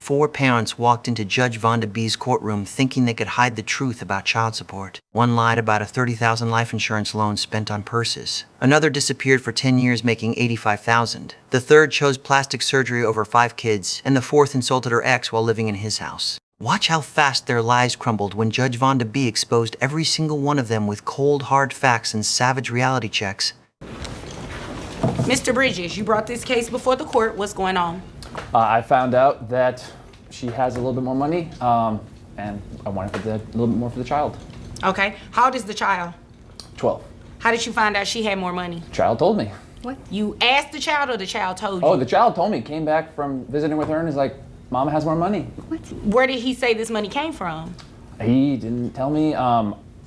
4 parents walked into Judge Vonda B's courtroom thinking they could hide the truth about child support. One lied about a $30,000 life insurance loan spent on purses. Another disappeared for 10 years making $85,000. The third chose plastic surgery over 5 kids, and the fourth insulted her ex while living in his house. Watch how fast their lies crumbled when Judge Vonda B exposed every single one of them with cold, hard facts and savage reality checks. Mr. Bridges, you brought this case before the court. What's going on? I found out that she has a little bit more money, and I wanted a little bit more for the child. Okay. How old is the child? 12. How did you find out she had more money? Child told me. What? You asked the child or the child told you? Oh, the child told me. Came back from visiting with her and is like, Mama has more money. What? Where did he say this money came from? He didn't tell me.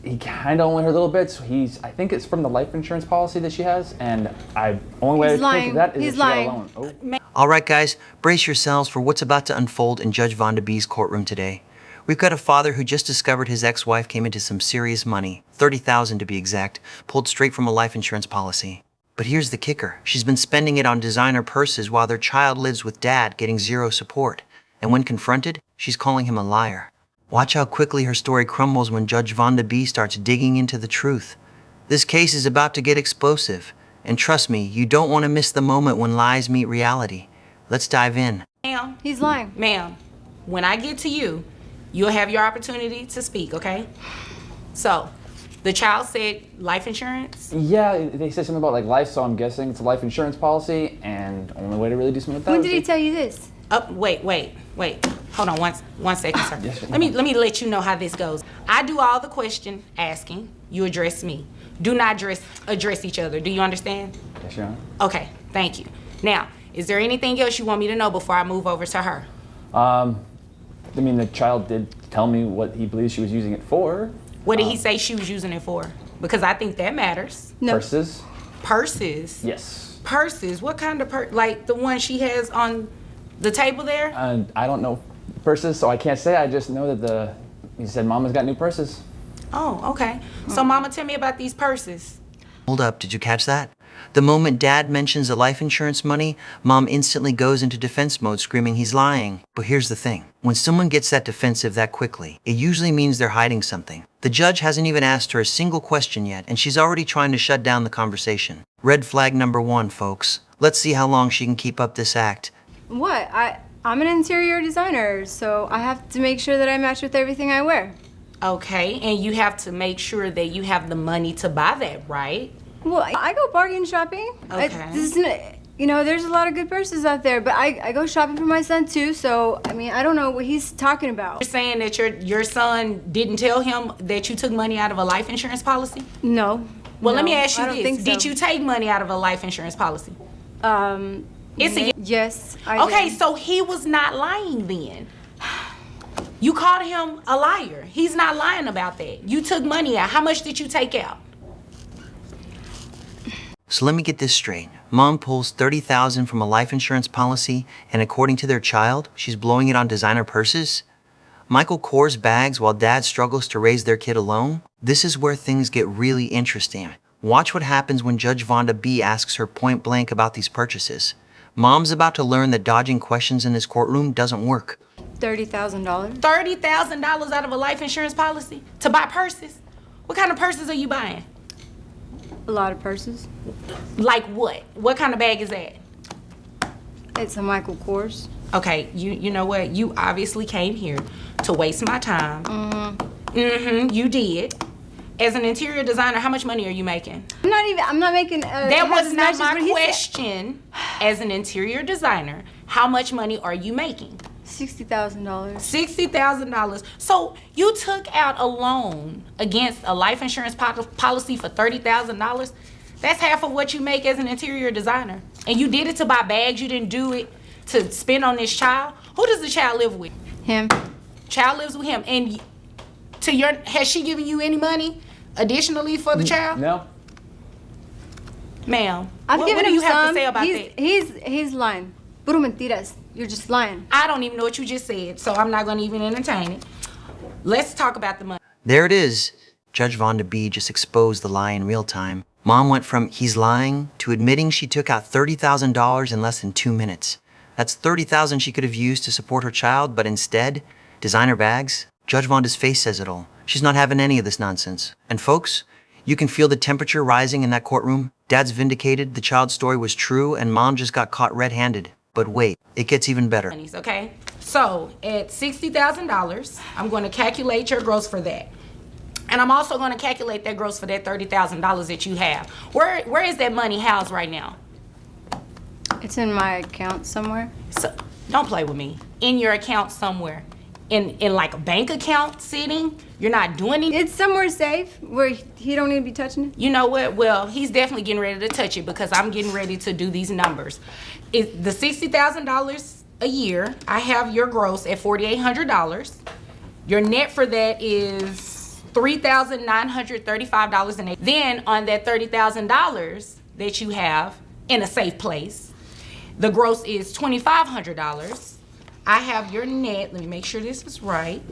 He kind of only heard little bits. I think it's from the life insurance policy that she has, and only way I think of that is if she got a loan. Oh. All right, guys, brace yourselves for what's about to unfold in Judge Vonda B's courtroom today. We've got a father who just discovered his ex-wife came into some serious money, $30,000 to be exact, pulled straight from a life insurance policy. But here's the kicker. She's been spending it on designer purses while their child lives with dad, getting zero support. And when confronted, she's calling him a liar. Watch how quickly her story crumbles when Judge Vonda B starts digging into the truth. This case is about to get explosive. And trust me, you don't want to miss the moment when lies meet reality. Let's dive in. Ma'am. He's lying. Ma'am, when I get to you, you'll have your opportunity to speak, okay? So, the child said life insurance? Yeah, they said something about like life, so I'm guessing it's a life insurance policy, and only way to really do something with that. When did he tell you this? Wait. Hold on one second, sir. Yes, let me let you know how this goes. I do all the question asking. You address me. Do not address each other. Do you understand? Yes, Your Honor. Okay, thank you. Now, is there anything else you want me to know before I move over to her? I mean, the child did tell me what he believes she was using it for. What did he say she was using it for? Because I think that matters. No. Purses. Purses? Yes. Purses? What kind of purse? Like the one she has on the table there? I don't know purses, so I can't say. I just know that he said Mama's got new purses. Oh, okay. So Mama, tell me about these purses. Hold up, did you catch that? The moment Dad mentions the life insurance money, Mom instantly goes into defense mode screaming he's lying. But here's the thing. When someone gets that defensive that quickly, it usually means they're hiding something. The judge hasn't even asked her a single question yet, and she's already trying to shut down the conversation. Red flag number 1, folks. Let's see how long she can keep up this act. What? I'm an interior designer, so I have to make sure that I match with everything I wear. Okay, and you have to make sure that you have the money to buy that, right? Well, I go bargain shopping. Okay. There's a lot of good purses out there, but I go shopping for my son too, so, I don't know what he's talking about. You're saying that your son didn't tell him that you took money out of a life insurance policy? No. Well, no, let me ask you I don't this. think so. Did you take money out of a life insurance policy? Yes, I Okay, did. so he was not lying then. You called him a liar. He's not lying about that. You took money out. How much did you take out? So let me get this straight. Mom pulls $30,000 from a life insurance policy, and according to their child, she's blowing it on designer purses? Michael Kors bags while Dad struggles to raise their kid alone? This is where things get really interesting. Watch what happens when Judge Vonda B asks her point blank about these purchases. Mom's about to learn that dodging questions in this courtroom doesn't work. $30,000. $30,000 out of a life insurance policy to buy purses? What kind of purses are you buying? A lot of purses. Like what? What kind of bag is that? It's a Michael Kors. Okay, you know what? You obviously came here to waste my time. You did. As an interior designer, how much money are you making? I'm not making. That was not my question. As an interior designer, how much money are you making? $60,000. $60,000. So you took out a loan against a life insurance policy for $30,000? That's half of what you make as an interior designer. And you did it to buy bags. You didn't do it to spend on this child. Who does the child live with? Him. Child lives with him. And has she given you any money additionally for the child? No. Ma'am, I've given him what do you have some. to say about that? He's lying. Puro mentiras. You're just lying. I don't even know what you just said, so I'm not going to even entertain it. Let's talk about the money. There it is. Judge Vonda B just exposed the lie in real time. Mom went from he's lying to admitting she took out $30,000 in less than 2 minutes. That's $30,000 she could have used to support her child, but instead, designer bags? Judge Vonda's face says it all. She's not having any of this nonsense. And folks, you can feel the temperature rising in that courtroom. Dad's vindicated, the child's story was true, and Mom just got caught red-handed. But wait, it gets even better. Okay, so at $60,000, I'm going to calculate your gross for that. And I'm also going to calculate that gross for that $30,000 that you have. Where is that money housed right now? It's in my account somewhere. So, don't play with me. In your account somewhere. In like a bank account sitting? You're not doing anything? It's somewhere safe where he don't need to be touching it. You know what? Well, he's definitely getting ready to touch it because I'm getting ready to do these numbers. The $60,000 a year, I have your gross at $4,800. Your net for that is $3,935.08. Then on that $30,000 that you have in a safe place, the gross is $2,500. I have your net, let me make sure this is right,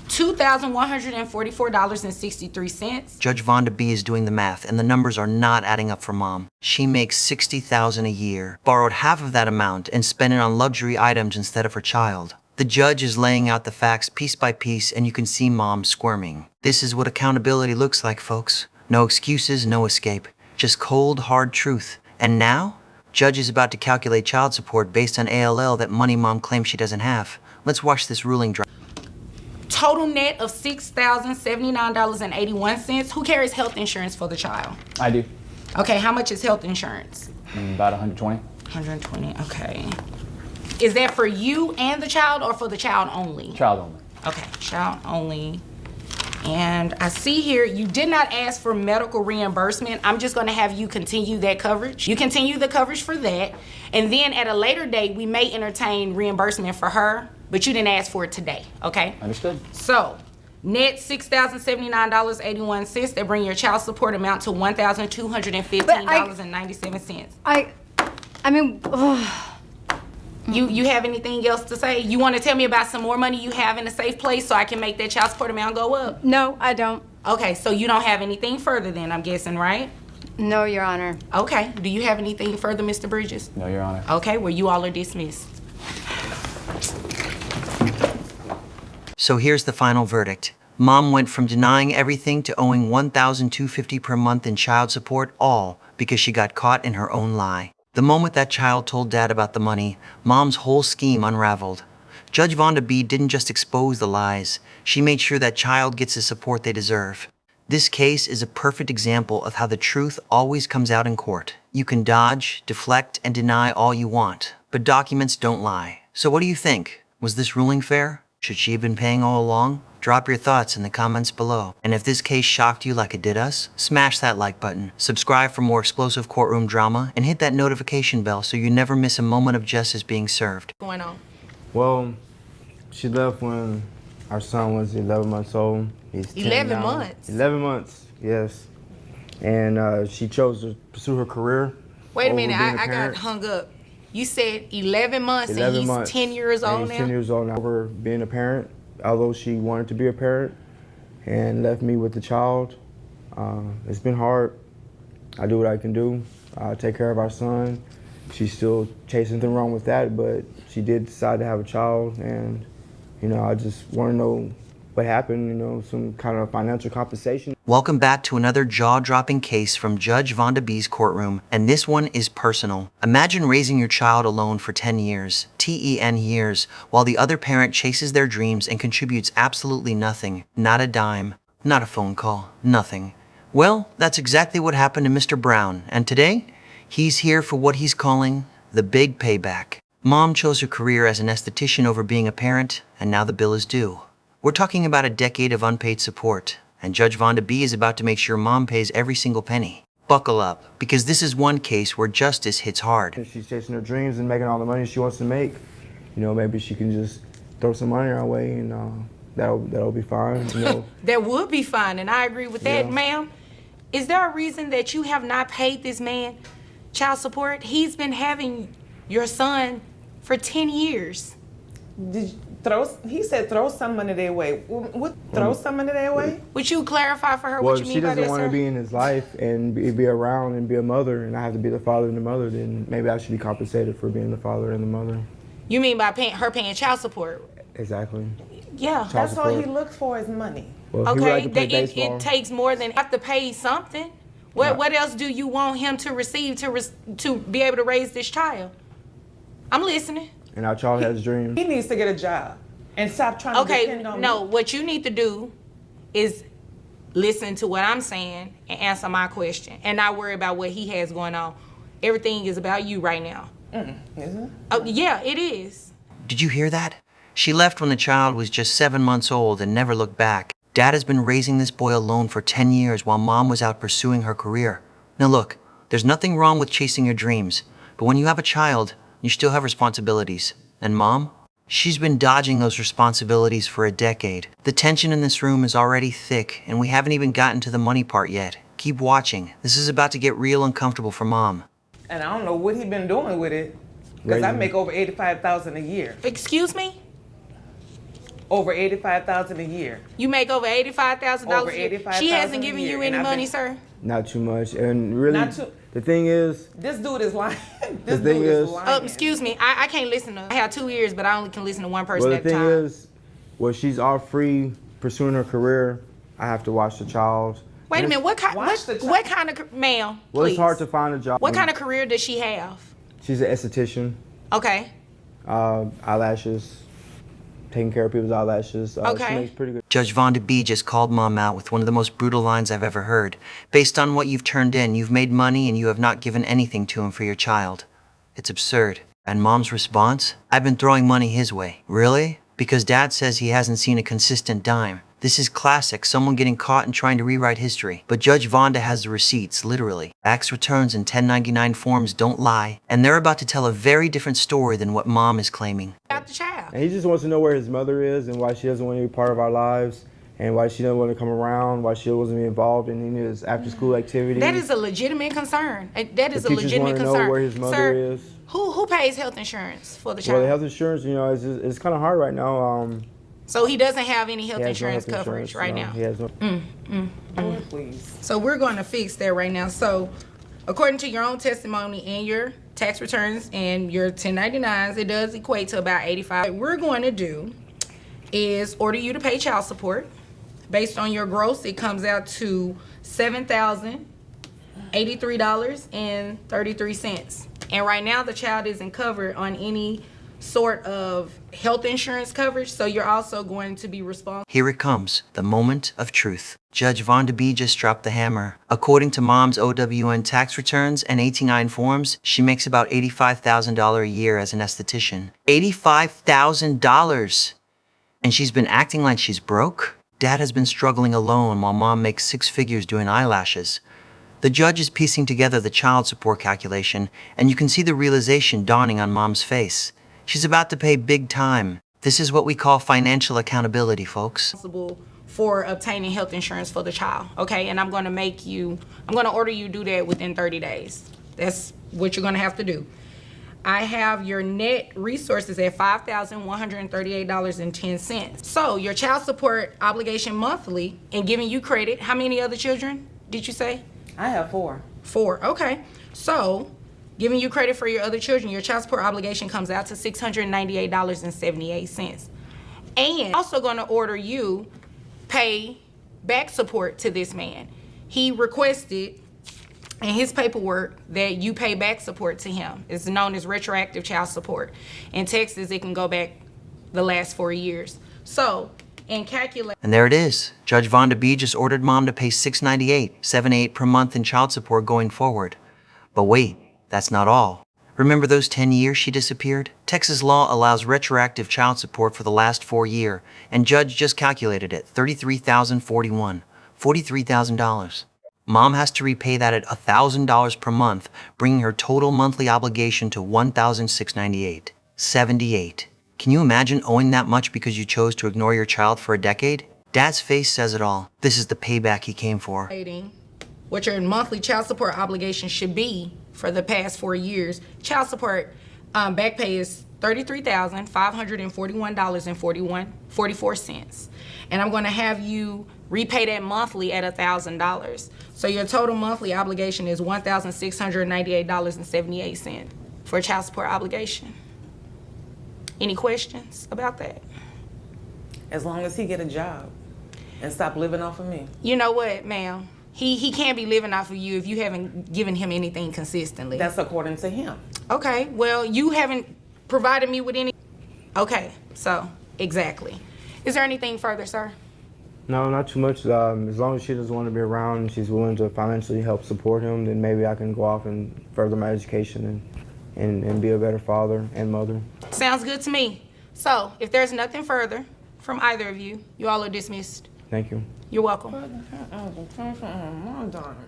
$2,144.63. Judge Vonda B is doing the math, and the numbers are not adding up for Mom. She makes $60,000 a year, borrowed half of that amount, and spent it on luxury items instead of her child. The judge is laying out the facts piece by piece, and you can see Mom squirming. This is what accountability looks like, folks. No excuses, no escape. Just cold, hard truth. And now, Judge is about to calculate child support based on ALL that money Mom claims she doesn't have. Let's watch this ruling drop. Total net of $6,079.81. Who carries health insurance for the child? I do. Okay, how much is health insurance? About 120. 120, okay. Is that for you and the child or for the child only? Child only. Okay, child only. And I see here you did not ask for medical reimbursement. I'm just gonna have you continue that coverage. You continue the coverage for that. And then at a later date, we may entertain reimbursement for her, but you didn't ask for it today, okay? Understood. So, net $6,079.81. That bring your child support amount to $1,215.97. I mean, ugh. You have anything else to say? You want to tell me about some more money you have in a safe place so I can make that child support amount go up? No, I don't. Okay, so you don't have anything further then, I'm guessing, right? No, Your Honor. Okay, do you have anything further, Mr. Bridges? No, Your Honor. Okay, well, you all are dismissed. So here's the final verdict. Mom went from denying everything to owing $1,250 per month in child support, all because she got caught in her own lie. The moment that child told Dad about the money, Mom's whole scheme unraveled. Judge Vonda B didn't just expose the lies, she made sure that child gets the support they deserve. This case is a perfect example of how the truth always comes out in court. You can dodge, deflect, and deny all you want, but documents don't lie. So what do you think? Was this ruling fair? Should she have been paying all along? Drop your thoughts in the comments below. And if this case shocked you like it did us, smash that like button, subscribe for more explosive courtroom drama, and hit that notification bell so you never miss a moment of justice being served. What's going on? Well, she left when our son was 11 months old. He's 10 11 now. months? 11 months, yes. And she chose to pursue her career. Wait a over minute, being a I got parent. hung up. You said 11 months 11 and he's months. 10 years And old he's now? 10 years old now. Over being a parent, although she wanted to be a parent and left me with the child. It's been hard. I do what I can do. I take care of our son. She's still chasing nothing wrong with that, but she did decide to have a child, and I just want to know what happened, some kind of financial compensation. Welcome back to another jaw-dropping case from Judge Vonda B's courtroom, and this one is personal. Imagine raising your child alone for 10 years, TEN years, while the other parent chases their dreams and contributes absolutely nothing, not a dime, not a phone call, nothing. Well, that's exactly what happened to Mr. Brown, and today, he's here for what he's calling the big payback. Mom chose her career as an esthetician over being a parent, and now the bill is due. We're talking about a decade of unpaid support, and Judge Vonda B is about to make sure Mom pays every single penny. Buckle up, because this is one case where justice hits hard. She's chasing her dreams and making all the money she wants to make. Maybe she can just throw some money our way, and that'll be fine. That would be fine, and I agree with that, Yeah. ma'am. Is there a reason that you have not paid this man child support? He's been having your son for 10 years. He said throw some money their way. What? Throw some money their way? Would you clarify for her Well, what you if she mean by doesn't that, want sir? to be in his life and be around and be a mother, and I have to be the father and the mother, then maybe I should be compensated for being the father and the mother. You mean by her paying child support? Exactly. Yeah. Child That's all he support. looks for is money. Well, he would Okay, like to play baseball. it takes more than have to pay something. What else do you want him to receive to be able to raise this child? I'm listening. And our child has dreams. He needs to get a job and stop trying to depend on No, me. what you need to do is listen to what I'm saying and answer my question and not worry about what he has going on. Everything is about you right now. Isn't it? Oh, yeah, it is. Did you hear that? She left when the child was just 7 months old and never looked back. Dad has been raising this boy alone for 10 years while Mom was out pursuing her career. Now look, there's nothing wrong with chasing your dreams, but when you have a child, you still have responsibilities. And Mom? She's been dodging those responsibilities for a decade. The tension in this room is already thick, and we haven't even gotten to the money part yet. Keep watching. This is about to get real uncomfortable for Mom. And I don't know what he been doing with it, because I make over $85,000 a year. Excuse me? Over $85,000 a year. You make over $85,000 Over a year. $85,000 She hasn't a given year, you and any I've money, been- sir? Not too much. And really, Not too- the thing is, This dude is lying. This The thing dude is is- lying. Excuse me. I can't listen to. I have 2 ears, but I only can listen to one person well, the at a thing time. is, well, she's all free pursuing her career. I have to watch the child. Wait a And minute. What kind? Watch the What kind of ma'am? Well, please. it's hard to find a job. What kind of career does she have? She's an esthetician. Okay. Eyelashes, taking care of people's eyelashes. Okay. She makes pretty good. Judge Vonda B just called Mom out with one of the most brutal lines I've ever heard. Based on what you've turned in, you've made money and you have not given anything to him for your child. It's absurd. And Mom's response? I've been throwing money his way. Really? Because Dad says he hasn't seen a consistent dime. This is classic, someone getting caught and trying to rewrite history. But Judge Vonda has the receipts, literally. Tax returns and 1099 forms don't lie, and they're about to tell a very different story than what Mom is claiming. About the child. And he just wants to know where his mother is and why she doesn't want to be part of our lives and why she doesn't want to come around, why she wasn't involved in any of his after-school activities. That is a legitimate concern. That is The a teachers legitimate wanna know concern. where his mother Sir, is. Who pays health insurance for the child? Well, the health insurance, it's kind of hard right now. So he doesn't have any health He has no insurance health coverage insurance, right no, now. He has no. Lord, please. So we're going to fix that right now. So according to your own testimony and your tax returns and your 1099s, it does equate to about 85. What we're going to do is order you to pay child support. Based on your gross, it comes out to $7,083.33. And right now the child isn't covered on any sort of health insurance coverage, so you're also going to be responsible. Here it comes, the moment of truth. Judge Vonda B just dropped the hammer. According to Mom's OWN tax returns and 89 forms, she makes about $85,000 a year as an esthetician. $85,000! And she's been acting like she's broke? Dad has been struggling alone while Mom makes 6 figures doing eyelashes. The judge is piecing together the child support calculation, and you can see the realization dawning on Mom's face. She's about to pay big time. This is what we call financial accountability, folks. For obtaining health insurance for the child, okay? And I'm gonna order you do that within 30 days. That's what you're gonna have to do. I have your net resources at $5,138.10. So your child support obligation monthly and giving you credit, how many other children did you say? I have 4. 4, okay. So giving you credit for your other children, your child support obligation comes out to $698.78. And also gonna order you pay back support to this man. He requested in his paperwork that you pay back support to him. It's known as retroactive child support. In Texas, it can go back the last 4 years. So, in calculate. And there it is. Judge Vonda B just ordered Mom to pay $698.78 per month in child support going forward. But wait, that's not all. Remember those 10 years she disappeared? Texas law allows retroactive child support for the last 4 years, and Judge just calculated it, $33,041, $43,000. Mom has to repay that at $1,000 per month, bringing her total monthly obligation to $1,698.78. Can you imagine owing that much because you chose to ignore your child for a decade? Dad's face says it all. This is the payback he came for. What your monthly child support obligation should be for the past 4 years. Child support back pay is $33,541.44. And I'm gonna have you repay that monthly at $1,000. So your total monthly obligation is $1,698.78 for child support obligation. Any questions about that? As long as he get a job and stop living off of me. You know what, ma'am? He can't be living off of you if you haven't given him anything consistently. That's according to him. Okay, well, you haven't provided me with any. Okay, so, exactly. Is there anything further, sir? No, not too much. As long as she doesn't want to be around and she's willing to financially help support him, then maybe I can go off and further my education and be a better father and mother. Sounds good to me. So, if there's nothing further from either of you, you all are dismissed. Thank you. You're welcome.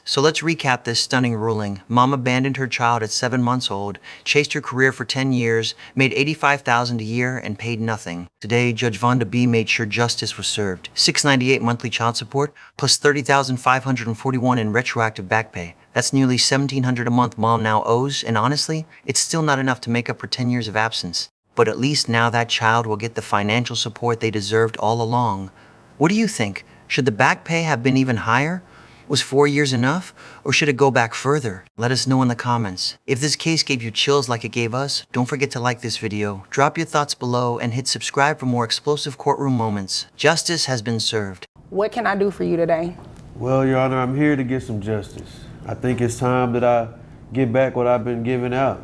So let's recap this stunning ruling. Mom abandoned her child at 7 months old, chased her career for 10 years, made $85,000 a year, and paid nothing. Today, Judge Vonda B made sure justice was served. $698 monthly child support, plus $30,541 in retroactive back pay. That's nearly $1,700 a month Mom now owes, and honestly, it's still not enough to make up for 10 years of absence. But at least now that child will get the financial support they deserved all along. What do you think? Should the back pay have been even higher? Was 4 years enough? Or should it go back further? Let us know in the comments. If this case gave you chills like it gave us, don't forget to like this video, drop your thoughts below, and hit subscribe for more explosive courtroom moments. Justice has been served. What can I do for you today? Well, Your Honor, I'm here to get some justice. I think it's time that I get back what I've been giving out.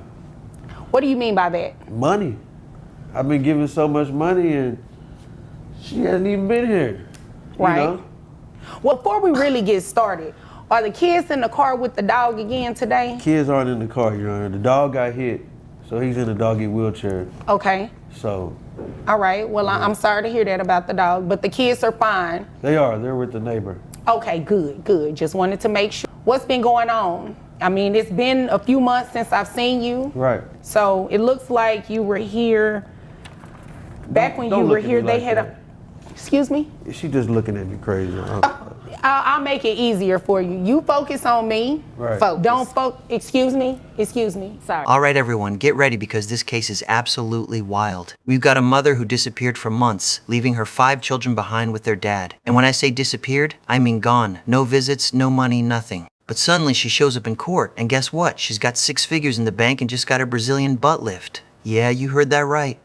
What do you mean by that? Money. I've been giving so much money and she hasn't even been here. Right. You know? Well, before we really get started, are the kids in the car with the dog again today? Kids aren't in the car, Your Honor. The dog got hit, so he's in a doggy wheelchair. Okay. So. All right. Well, I'm sorry to hear that about the dog, but the kids are fine. They are. They're with the neighbor. Okay, good, good. Just wanted to make sure. What's been going on? I mean, it's been a few months since I've seen you. Right. So it looks like you were here. Back when you were here, they had a. Excuse me? She just looking at me crazy. I'll make it easier for you. You focus on me. Right. Don't focus. Excuse me. Sorry. All right, everyone, get ready because this case is absolutely wild. We've got a mother who disappeared for months, leaving her 5 children behind with their dad. And when I say disappeared, I mean gone. No visits, no money, nothing. But suddenly she shows up in court, and guess what? She's got 6 figures in the bank and just got a Brazilian butt lift. Yeah, you heard that right.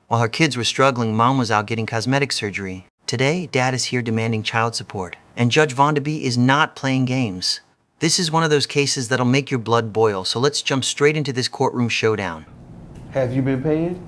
While her kids were struggling, Mom was out getting cosmetic surgery. Today, Dad is here demanding child support. And Judge Vonda B is not playing games. This is one of those cases that'll make your blood boil, so let's jump straight into this courtroom showdown. Have you been paying?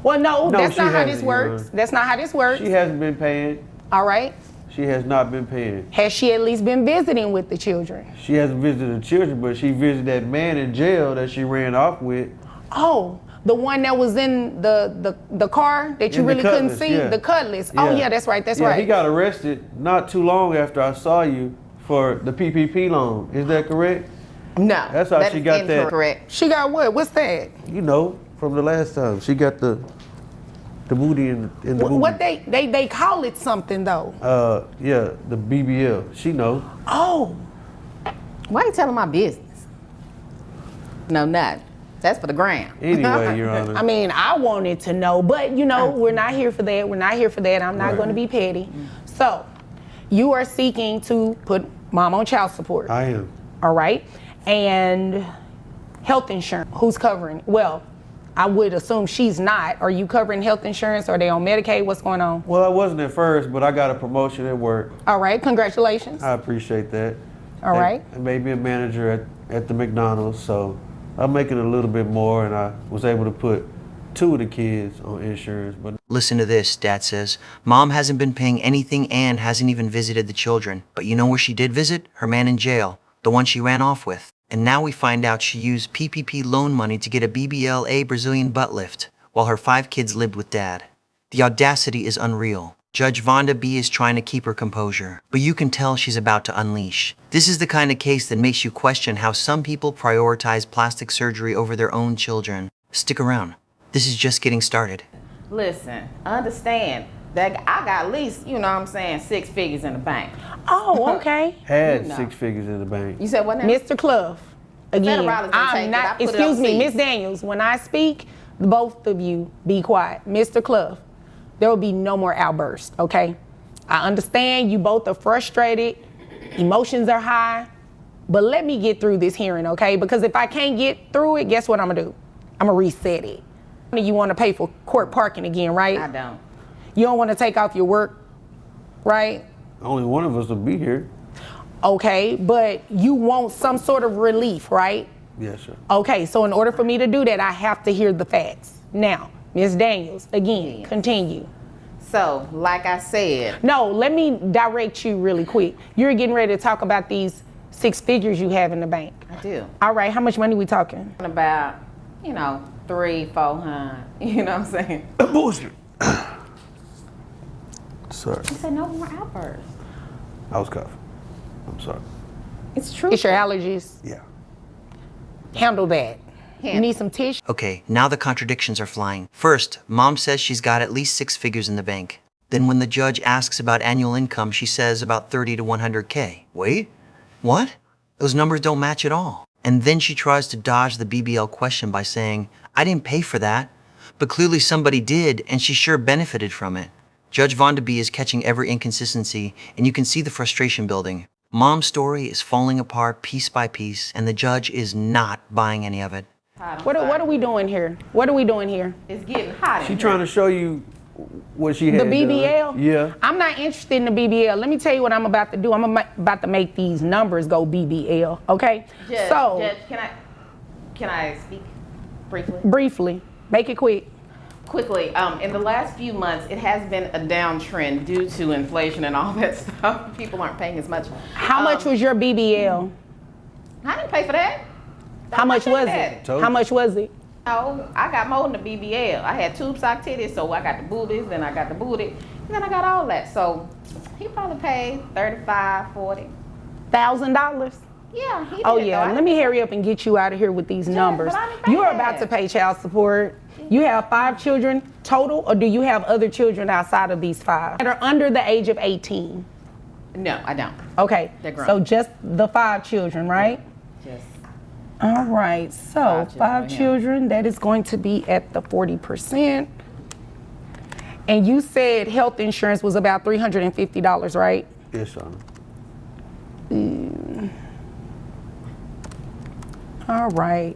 Well, no, that's not how this hasn't, works. That's not how this works. She hasn't been paying. All right. She has not been paying. Has she at least been visiting with the children? She hasn't visited the children, but she visited that man in jail that she ran off with. Oh, the one that was in the car that you In the really couldn't Cutlass, see? yeah. The Cutlass. Oh, yeah, that's right, that's right. He got arrested not too long after I saw you for the PPP loan. Is that correct? No. That's how she got that. Correct. She got what? What's that? You know, from the last time. She got the booty in the booty. What they call it something though. Yeah, the BBL. She know. Oh. Why are you telling my business? No, not. That's for the gram. Anyway, Your Honor. I mean, I wanted to know, but you know, we're not here for that. We're not here for that. I'm not Right. going to be petty. So, you are seeking to put Mom on child support. I am. All right. And health insurance. Who's covering? Well, I would assume she's not. Are you covering health insurance? Are they on Medicaid? What's going on? Well, I wasn't at first, but I got a promotion at work. All right. Congratulations. I appreciate that. All right. I made me a manager at the McDonald's, so I'm making a little bit more, and I was able to put 2 of the kids on insurance. But Listen to this, Dad says. Mom hasn't been paying anything and hasn't even visited the children. But you know where she did visit? Her man in jail, the one she ran off with. And now we find out she used PPP loan money to get a BBLA Brazilian butt lift, while her 5 kids lived with Dad. The audacity is unreal. Judge Vonda B is trying to keep her composure, but you can tell she's about to unleash. This is the kind of case that makes you question how some people prioritize plastic surgery over their own children. Stick around. This is just getting started. Listen, understand that I got at least, you know what I'm saying, 6 figures in the bank. Oh, okay. had No. 6 figures in the bank. You said what now? Mr. Clough, again, Federal dollars I'm take it. I not, put it excuse me, overseas. Miss Daniels, when I speak, both of you be quiet. Mr. Clough, there will be no more outbursts, okay? I understand you both are frustrated, emotions are high, but let me get through this hearing, okay? Because if I can't get through it, guess what I'm gonna do? I'm gonna reset it. You want to pay for court parking again, right? I don't. You don't want to take off your work, right? Only one of us will be here. Okay, but you want some sort of relief, right? Yes, sir. Okay, so in order for me to do that, I have to hear the facts. Now, Ms. Daniels, again, Yes. continue. So, like I said, No, let me direct you really quick. You're getting ready to talk about these 6 figures you have in the bank. I do. All right, how much money we talking? About, 300-400. You know what I'm saying? Bullshit. Sorry. You said no more outbursts. I was coughing. I'm sorry. It's true. It's your allergies. Yeah. Handle that. You Handle. need some tissue? Okay, now the contradictions are flying. First, mom says she's got at least 6 figures in the bank. Then when the judge asks about annual income, she says about 30 to 100K. Wait, what? Those numbers don't match at all. And then she tries to dodge the BBL question by saying, I didn't pay for that, but clearly somebody did, and she sure benefited from it. Judge Vonda B is catching every inconsistency, and you can see the frustration building. Mom's story is falling apart piece by piece, and the judge is not buying any of it. What are we doing here? What are we doing here? It's getting hot. She trying to show you what she had The BBL? done. Yeah. I'm not interested in the BBL. Let me tell you what I'm about to do. I'm about to make these numbers go BBL, okay? Judge, can I speak briefly? Briefly, make it quick. Quickly, in the last few months, it has been a downtrend due to inflation and all that stuff. People aren't paying as much. How much was your BBL? I didn't pay for that. How much was it? it? How much was it? No, I got more than the BBL. I had tube sock titties, so I got the boobies, then I got the booty, and then I got all that. So he probably paid $35, $40. $1,000? Yeah, he did. Oh yeah, let me hurry up and get you out of here with these numbers. but I didn't pay You are that. about to pay child support. You have 5 children total, or do you have other children outside of these 5 that are under the age of 18? No, I don't. Okay, They're grown. so just the 5 children, right? Just All right, so 5 children, children, that is going to be at the 40%. And you said health insurance was about $350, right? Yes, Your Honor. All right.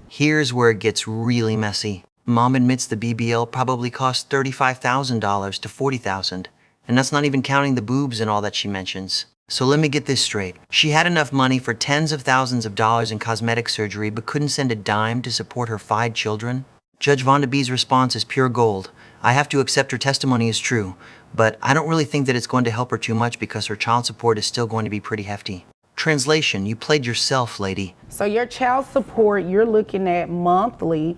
Here's where it gets really messy. Mom admits the BBL probably cost $35,000 to $40,000, and that's not even counting the boobs and all that she mentions. So let me get this straight. She had enough money for tens of thousands of dollars in cosmetic surgery but couldn't send a dime to support her 5 children? Judge Vonda B's response is pure gold. I have to accept her testimony is true, but I don't really think that it's going to help her too much because her child support is still going to be pretty hefty. Translation, you played yourself, lady. So your child support, you're looking at monthly.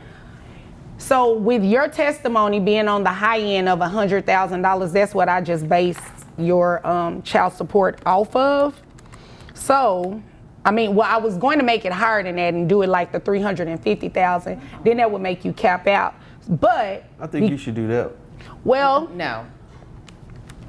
So with your testimony being on the high end of $100,000, that's what I just based your child support off of. So, I mean, well, I was going to make it higher than that and do it like the $350,000. Then that would make you cap out. But I think you should do that. well, no.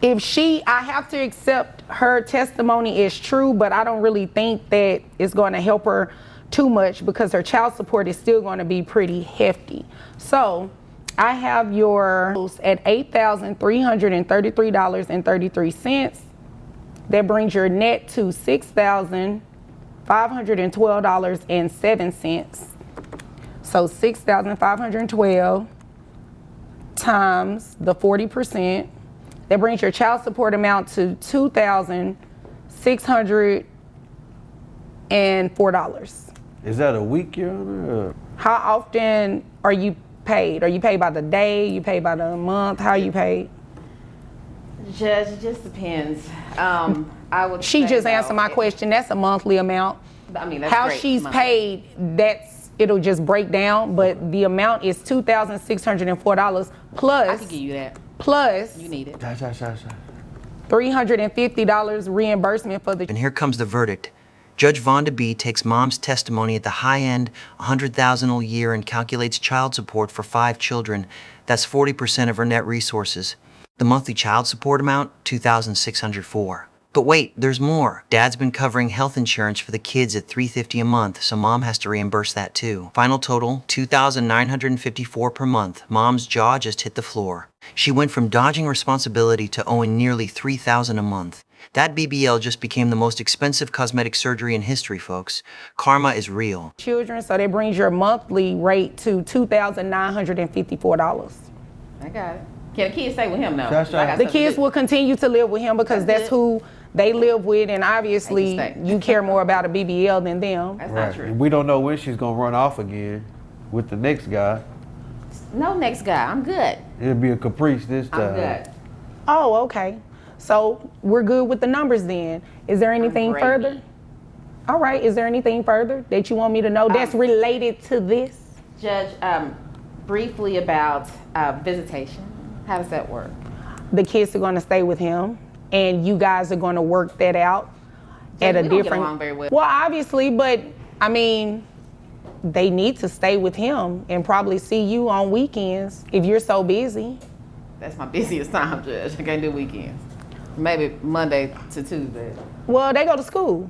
I have to accept her testimony is true, but I don't really think that it's going to help her too much because her child support is still going to be pretty hefty. So I have your at $8,333.33. That brings your net to $6,512.07. So $6,512 times the 40%. That brings your child support amount to $2,604. Is that a week, Your Honor? Or? How often are you paid? Are you paid by the day? You paid by the month? How are you paid? Judge, it just depends. I would. She say, just though, answered my question. That's a monthly amount. I mean, that's How great, she's monthly. paid, it'll just break down, but the amount is $2,604 plus. I can give you that. Plus You need it. $350 reimbursement for the. And here comes the verdict. Judge Vonda B takes mom's testimony at the high end, $100,000 a year, and calculates child support for 5 children. That's 40% of her net resources. The monthly child support amount, $2,604. But wait, there's more. Dad's been covering health insurance for the kids at $350 a month, so mom has to reimburse that too. Final total, $2,954 per month. Mom's jaw just hit the floor. She went from dodging responsibility to owing nearly $3,000 a month. That BBL just became the most expensive cosmetic surgery in history, folks. Karma is real. Children, so that brings your monthly rate to $2,954. I got it. Can the kids stay with him now? The kids will continue to live with him because that's who they live with, and obviously you care more about a BBL than them. That's not true. We don't know when she's gonna run off again with the next guy. No next guy. I'm good. It'll be a caprice this time. I'm good. Oh, okay. So we're good with the numbers then. Is there anything further? All right. Is there anything further that you want me to know that's related to this? Judge, briefly about visitation. How does that work? The kids are going to stay with him, and you guys are going to work that out at a we don't different. get along very well. Well, obviously, but I mean, they need to stay with him and probably see you on weekends if you're so busy. That's my busiest time, Judge. I can't do weekends. Maybe Monday to Tuesday. Well, they go to school.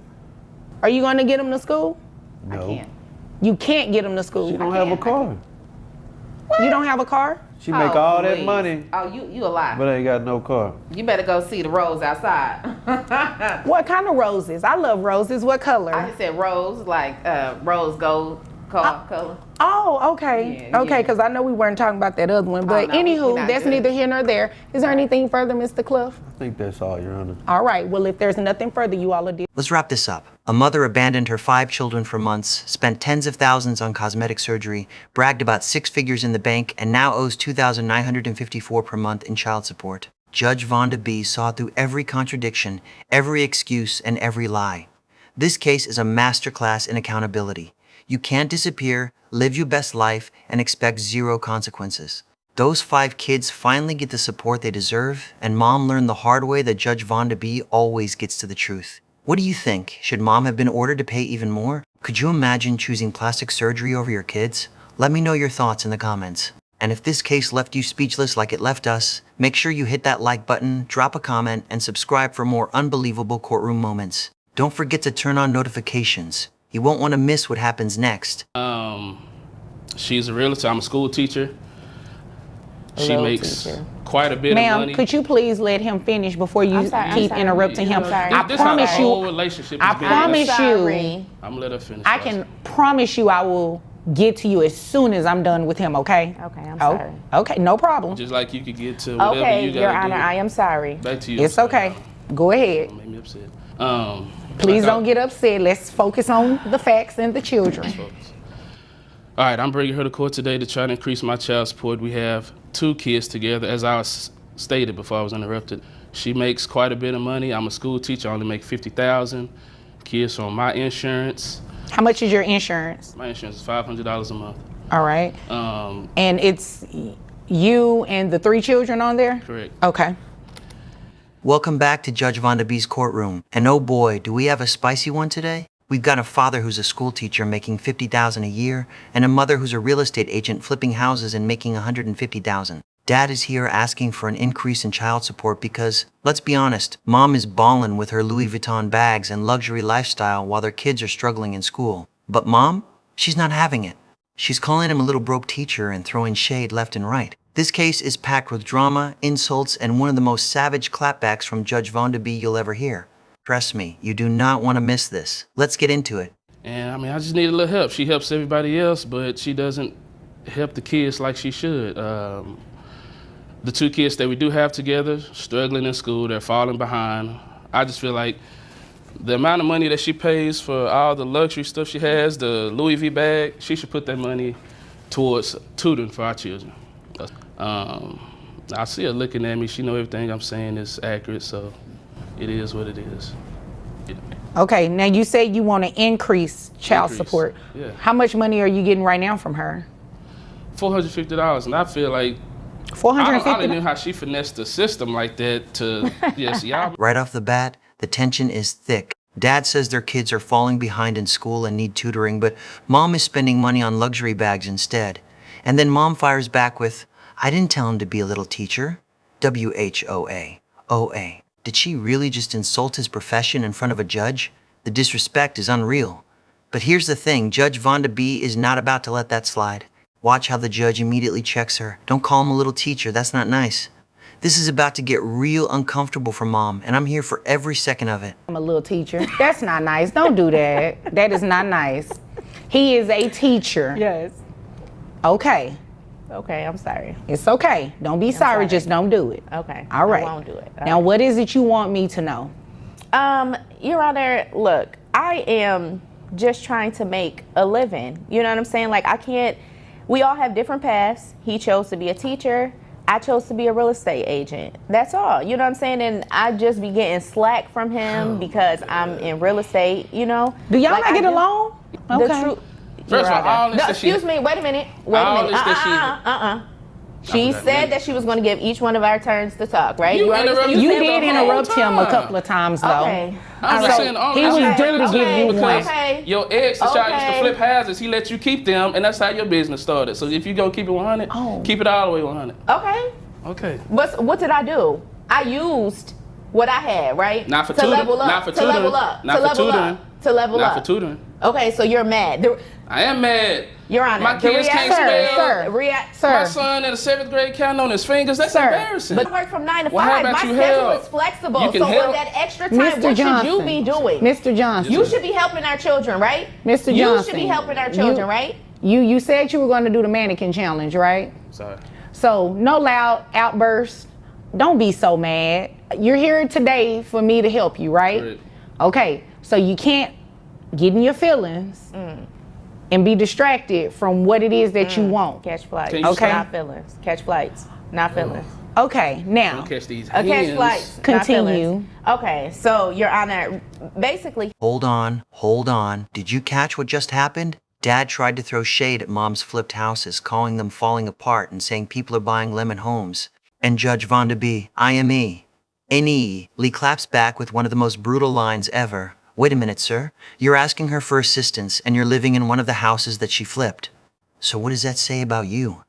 Are you going to get them to school? No. I can't. You can't get them to school. She don't have a car. You don't have a car? She make all that please. money, Oh, you a lie. but ain't got no car. You better go see the rose outside. What kind of roses? I love roses. What color? I just said rose, like rose gold color. Oh, okay. Yeah, Okay, yeah. because I know we weren't talking about that other one. But no, we're anywho, not that's good. neither here nor there. Is there anything further, Mr. Cliff? I think that's all, Your Honor. All right. Well, if there's nothing further, you all are deal. Let's wrap this up. A mother abandoned her 5 children for months, spent tens of thousands on cosmetic surgery, bragged about 6 figures in the bank, and now owes $2,954 per month in child support. Judge Vonda B saw through every contradiction, every excuse, and every lie. This case is a masterclass in accountability. You can't disappear, live your best life, and expect 0 consequences. Those 5 kids finally get the support they deserve, and mom learned the hard way that Judge Vonda B always gets to the truth. What do you think? Should mom have been ordered to pay even more? Could you imagine choosing plastic surgery over your kids? Let me know your thoughts in the comments. And if this case left you speechless like it left us, make sure you hit that like button, drop a comment, and subscribe for more unbelievable courtroom moments. Don't forget to turn on notifications. You won't want to miss what happens next. She's a realtor. I'm a school teacher. She Hello, makes teacher. quite a bit of money. Ma'am, could you please let him finish before you keep interrupting him? I This promise how the whole you. relationship I is being. promise you. I'm gonna let her finish. I can promise you I will get to you as soon as I'm done with him, okay? Okay, I'm sorry. Okay, no problem. Just like you could get to whatever Okay, you gotta Your do. Honor, I am sorry. Back to you. It's okay. Go ahead. Don't make me upset. Please like don't get upset. Let's focus on the facts and the children. All right, I'm bringing her to court today to try to increase my child support. We have 2 kids together, as I stated before I was interrupted. She makes quite a bit of money. I'm a school teacher. I only make $50,000. Kids on my insurance. How much is your insurance? My insurance is $500 a month. All right. And it's you and the 3 children on there? Correct. Okay. Welcome back to Judge Vonda B's courtroom. And oh boy, do we have a spicy one today? We've got a father who's a school teacher making $50,000 a year, and a mother who's a real estate agent flipping houses and making $150,000. Dad is here asking for an increase in child support because, let's be honest, mom is ballin' with her Louis Vuitton bags and luxury lifestyle while their kids are struggling in school. But mom, she's not having it. She's calling him a little broke teacher and throwing shade left and right. This case is packed with drama, insults, and one of the most savage clapbacks from Judge Vonda B you'll ever hear. Trust me, you do not want to miss this. Let's get into it. And I mean, I just need a little help. She helps everybody else, but she doesn't help the kids like she should. The 2 kids that we do have together, struggling in school, they're falling behind. I just feel like the amount of money that she pays for all the luxury stuff she has, the Louis V bag, she should put that money towards tutoring for our children. I see her looking at me. She knows everything I'm saying is accurate, so it is what it is. Okay, now you say you want to increase child support. Yeah. How much money are you getting right now from her? $450, and I feel like I $450. don't know how she finessed the system like that to, yes, y'all. Right off the bat, the tension is thick. Dad says their kids are falling behind in school and need tutoring, but mom is spending money on luxury bags instead. And then mom fires back with, I didn't tell him to be a little teacher. WHOA. OA. Did she really just insult his profession in front of a judge? The disrespect is unreal. But here's the thing, Judge Vonda B is not about to let that slide. Watch how the judge immediately checks her. Don't call him a little teacher, that's not nice. This is about to get real uncomfortable for Mom, and I'm here for every second of it. I'm a little teacher. That's not nice. Don't do that. That is not nice. He is a teacher. Yes. Okay. Okay, I'm sorry. It's okay. Don't be sorry. Just don't do it. Okay. All right. I won't do it. Now, what is it you want me to know? Your Honor, look, I am just trying to make a living. You know what I'm saying? Like, I can't, we all have different paths. He chose to be a teacher. I chose to be a real estate agent. That's all. You know what I'm saying? And I just be getting slack from him because I'm in real estate, you know? Do y'all like, not get along? The Okay. truth. First of all this that excuse me, wait a minute. Wait a minute. She said that she was going to give each one of our turns to talk, right? You did interrupt him a couple of times, though. Okay. I'm just saying, he was due to give you one. Okay. Your ex is trying to flip houses. He let you keep them, and that's how your business started. So if you go keep it 100, keep it all the way 100. Okay. Okay. But what did I do? I used what I had, right? Not for to tutoring. level up. Not for to tutoring. level up. Not to for level tutoring. up. To level Not up. for tutoring. Okay, so you're mad. I am mad. Your Honor, my kids can't spell. My sir. son in the 7th grade counting on his fingers. That's embarrassing. But I work from 9 to 5. Well, how about my you schedule help? is flexible. You can so help. on that extra time, Mr. what Johnson. should you be doing? Mr. Johnson. You should be helping our children, right? Mr. You Johnson. should be helping our children, right? You said you were going to do the mannequin challenge, right? Sorry. So no loud outbursts. Don't be so mad. You're here today for me to help you, right? Right. Okay, so you can't get in your feelings and be distracted from what it is that you want. Catch flights. Can you Okay. Not feelings. Catch flights. Not feelings. Okay, now Don't catch these Catch hands. flights. not continue. feelings. Okay, so Your Honor, basically. Hold on. Did you catch what just happened? Dad tried to throw shade at Mom's flipped houses, calling them falling apart and saying people are buying lemon homes. And Judge Vonda B, IME, NE, Lee claps back with one of the most brutal lines ever. Wait a minute, sir. You're asking her for assistance and you're living in one of the houses that she flipped. So what does that say about you?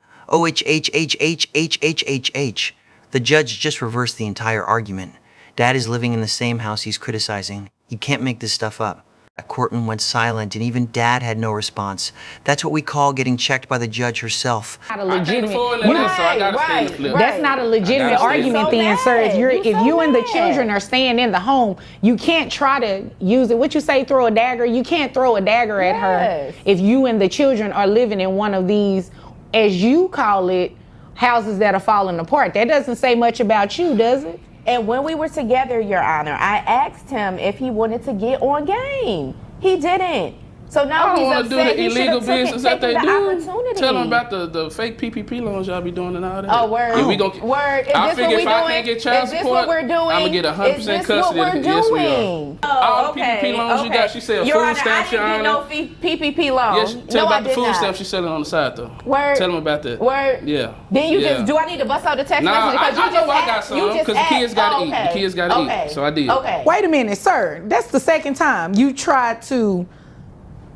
OHHHHHHHH. The judge just reversed the entire argument. Dad is living in the same house he's criticizing. You can't make this stuff up. A courtroom went silent and even Dad had no response. That's what we call getting checked by the judge herself. Not a I can't legitimate. afford that, so I gotta stay in the flip. That's not a legitimate I gotta stay argument so then, sir. If mad. you and the children are staying in the home, you can't try to use it. What you say, throw a dagger? You can't throw a dagger at her Yes. if you and the children are living in one of these, as you call it, houses that are falling apart. That doesn't say much about you, does it? And when we were together, Your Honor, I asked him if he wanted to get on game. He didn't. So now I don't he's want to upset. do the He should've illegal taken business that they the do. opportunity. Tell them about the fake PPP loans y'all be doing and all that. Oh, word. Yeah, we gonna, Word. Is I this figure what if we're I doing? can't get child Is this support, what we're doing? I'm gonna get 100% Is this custody. what we're Yes, we are. doing? All the PPP loans you got, she said Your food Honor, stamps, Your I didn't Honor. get no PPP loan. Yes, tell No, about I the did food not. stamps she's selling on the side though. Word. Tell them about that. Word. Yeah. Then you Yeah. just, do I need to bust out the text Nah, message? I Because you know just I got asked- some, you just 'cause the asked- kids gotta eat. The okay. kids gotta eat. Okay. So I did. Okay. Wait a minute, sir. That's the second time you tried to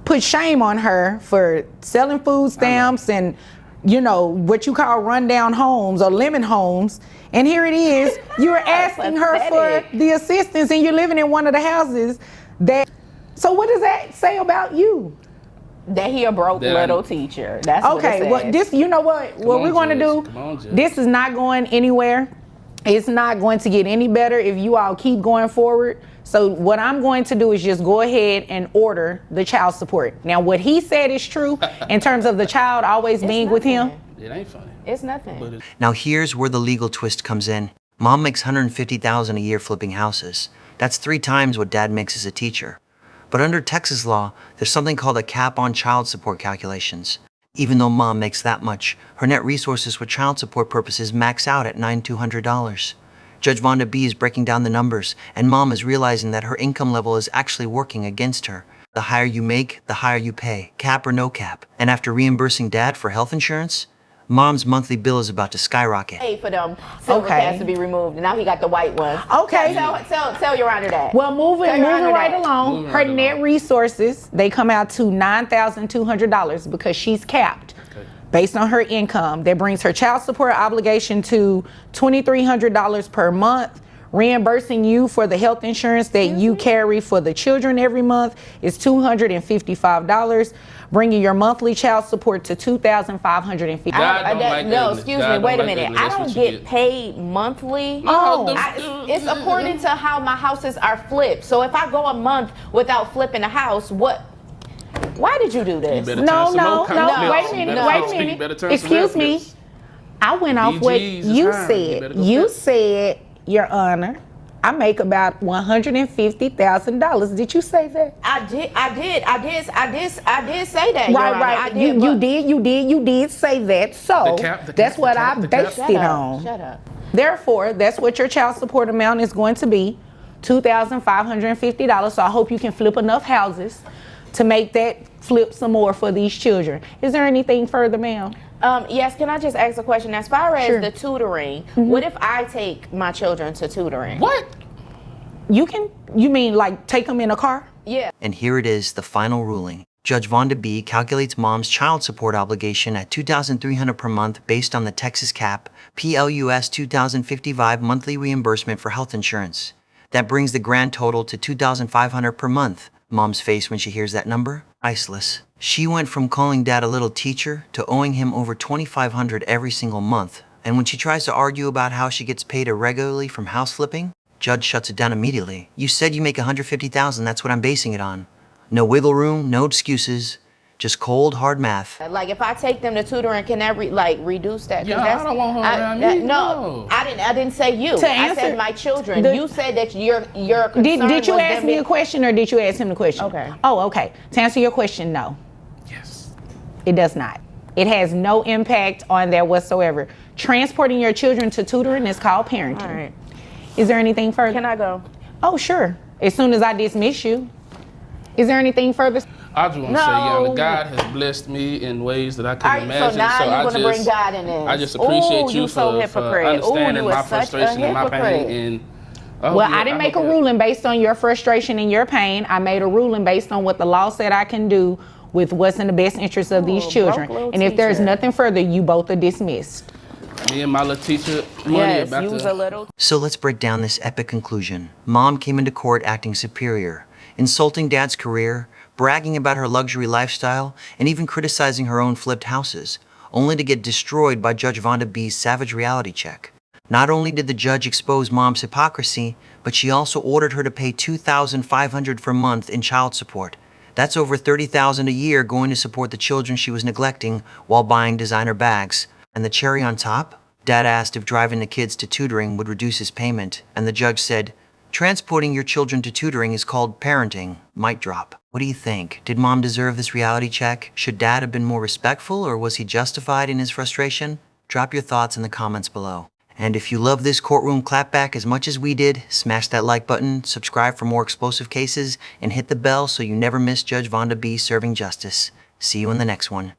put shame on her for selling food stamps and, you know, what you call rundown homes or lemon homes. And here it is, you're asking her for the assistance and you're living in one of the houses that, so what does that say about you? That he a broke That little teacher. That's what it Okay, says. well, this, you know what on, we're going to Judge. do? Come on, Judge. This is not going anywhere. It's not going to get any better if you all keep going forward. So what I'm going to do is just go ahead and order the child support. Now, what he said is true in terms of the child always being with him. It ain't funny. It's nothing. But Now here's where the legal twist comes in. Mom makes $150,000 a year flipping houses. That's 3 times what Dad makes as a teacher. But under Texas law, there's something called a cap on child support calculations. Even though Mom makes that much, her net resources for child support purposes max out at $9,200. Judge Vonda B is breaking down the numbers, and Mom is realizing that her income level is actually working against her. The higher you make, the higher you pay, cap or no cap. And after reimbursing Dad for health insurance, Mom's monthly bill is about to skyrocket. Hey, for them silver cats to be removed, and now he got the white one. Okay. Tell Your Honor that. Well, moving Tell Your Honor right that. along, Moving her right net along. resources, they come out to $9,200 because she's capped. Based on her income, that brings her child support obligation to $2,300 per month, reimbursing you for the health insurance that you carry for the children every month is $255, bringing your monthly child support to $2,550. No, excuse me, wait a minute. I don't get paid monthly. It's according to how my houses are flipped. So if I go a month without flipping a house, why did you do this? No, wait a minute. Excuse me. I went off what you said. You said, Your Honor, I make about $150,000. Did you say that? I did say that. Right. You did say that. So that's what I based it on. Shut up. Therefore, that's what your child support amount is going to be, $2,550. So I hope you can flip enough houses to make that flip some more for these children. Is there anything further, ma'am? Yes, can I just ask a question? As far as the tutoring, what if I take my children to tutoring? What? You mean like take them in a car? Yeah. And here it is, the final ruling. Judge Vonda B calculates mom's child support obligation at $2,300 per month based on the Texas cap, PLUS 2055 monthly reimbursement for health insurance. That brings the grand total to $2,500 per month. Mom's face when she hears that number? Priceless. She went from calling dad a little teacher to owing him over $2,500 every single month. And when she tries to argue about how she gets paid irregularly from house flipping, Judge shuts it down immediately. You said you make $150,000, that's what I'm basing it on. No wiggle room, no excuses, just cold, hard math. Like if I take them to tutoring, can that reduce that? Yeah, I don't want her around me. No, I didn't say you. I said my children. You said that your concern Did you ask me a question or did you ask him the question? Okay. Oh, okay. To answer your question, no. Yes. It does not. It has no impact on that whatsoever. Transporting your children to tutoring is called parenting. All right. Is there anything further? Can I go? Oh, sure. As soon as I dismiss you. Is there anything further? I just want to say, Yana, God has blessed me in ways that I couldn't imagine. So now you're going to bring God in this. I just appreciate you for understanding my frustration and my pain. Well, I didn't make a ruling based on your frustration and your pain. I made a ruling based on what the law said I can do with what's in the best interest of these children. And if there's nothing further, you both are dismissed. Me and my little teacher money about use a little. So let's break down this epic conclusion. Mom came into court acting superior, insulting dad's career, bragging about her luxury lifestyle, and even criticizing her own flipped houses, only to get destroyed by Judge Vonda B's savage reality check. Not only did the judge expose mom's hypocrisy, but she also ordered her to pay $2,500 per month in child support. That's over $30,000 a year going to support the children she was neglecting while buying designer bags. And the cherry on top? Dad asked if driving the kids to tutoring would reduce his payment, and the judge said, transporting your children to tutoring is called parenting. Mic drop. What do you think? Did mom deserve this reality check? Should dad have been more respectful, or was he justified in his frustration? Drop your thoughts in the comments below. And if you love this courtroom clapback as much as we did, smash that like button, subscribe for more explosive cases, and hit the bell so you never miss Judge Vonda B serving justice. See you in the next one.